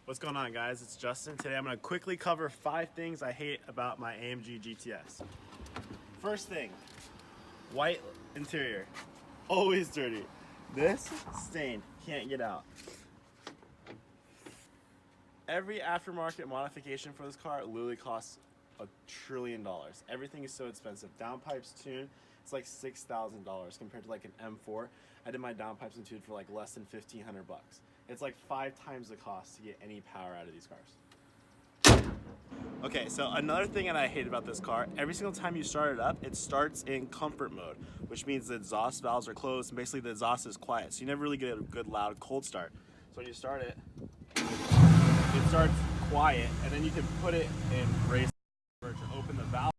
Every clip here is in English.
What's going on, guys? It's Justin. Today I'm going to quickly cover 5 things I hate about my AMG GTS. First thing, white interior. Always dirty. This stain can't get out. Every aftermarket modification for this car literally costs $1 trillion. Everything is so expensive. Downpipes tune, it's like $6,000 compared to like an M4. I did my downpipes and tune for like less than $1,500 bucks. It's like 5 times the cost to get any power out of these cars. Okay, so another thing that I hate about this car, every single time you start it up, it starts in comfort mode, which means the exhaust valves are closed and basically the exhaust is quiet. So you never really get a good loud cold start. So when you start it, it starts quiet, and then you can put it in race to open the valve.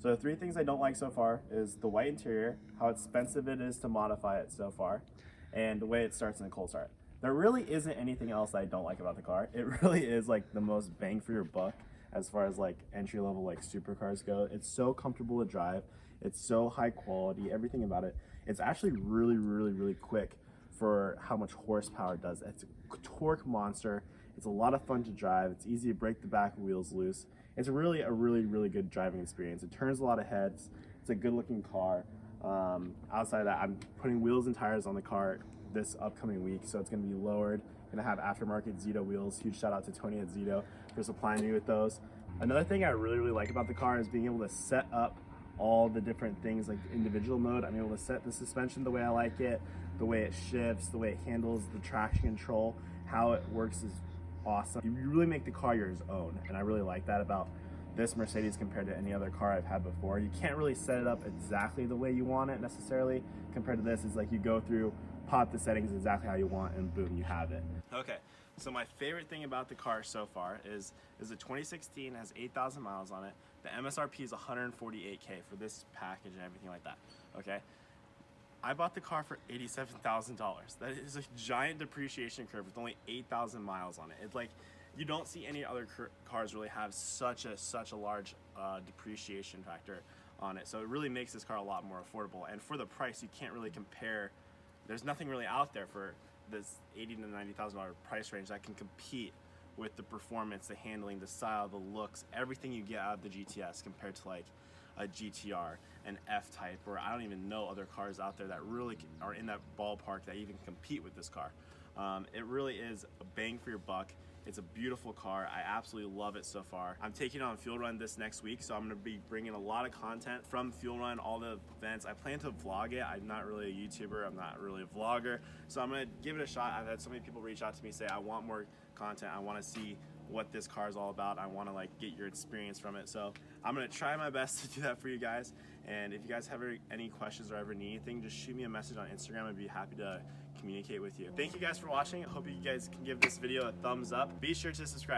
So 3 things I don't like so far is the white interior, how expensive it is to modify it so far, and the way it starts in a cold start. There really isn't anything else I don't like about the car. It really is like the most bang for your buck as far as like entry-level like supercars go. It's so comfortable to drive. It's so high quality, everything about it. It's actually really quick for how much horsepower it does. It's a torque monster. It's a lot of fun to drive. It's easy to break the back wheels loose. It's really a really good driving experience. It turns a lot of heads. It's a good looking car. Outside of that, I'm putting wheels and tires on the car this upcoming week, so it's going to be lowered. Going to have aftermarket Zito Wheels. Huge shout out to Tony at Zito for supplying me with those. Another thing I really like about the car is being able to set up all the different things like individual mode. I'm able to set the suspension the way I like it, the way it shifts, the way it handles the traction control, how it works is awesome. You really make the car your own, and I really like that about this Mercedes compared to any other car I've had before. You can't really set it up exactly the way you want it necessarily. Compared to this, it's like you go through, pop the settings exactly how you want, and boom, you have it. Okay, so my favorite thing about the car so far is the 2016 has 8,000 miles on it. The MSRP is $148K for this package and everything like that, okay? I bought the car for $87,000. That is a giant depreciation curve with only 8,000 miles on it. It's like, you don't see any other cars really have such a large depreciation factor on it. So it really makes this car a lot more affordable. And for the price, you can't really compare. There's nothing really out there for this $80,000 to $90,000 price range that can compete with the performance, the handling, the style, the looks, everything you get out of the GTS compared to like a GTR, an F-Type, or I don't even know other cars out there that really are in that ballpark that even compete with this car. It really is a bang for your buck. It's a beautiful car. I absolutely love it so far. I'm taking on Fuel Run this next week, so I'm going to be bringing a lot of content from Fuel Run, all the events. I plan to vlog it. I'm not really a YouTuber. I'm not really a vlogger, so I'm going to give it a shot. I've had so many people reach out to me say, I want more content. I want to see what this car is all about. I want to like get your experience from it. So I'm going to try my best to do that for you guys. And if you guys have any questions or ever need anything, just shoot me a message on Instagram. I'd be happy to communicate with you. Thank you guys for watching. I hope you guys can give this video a thumbs up. Be sure to subscribe.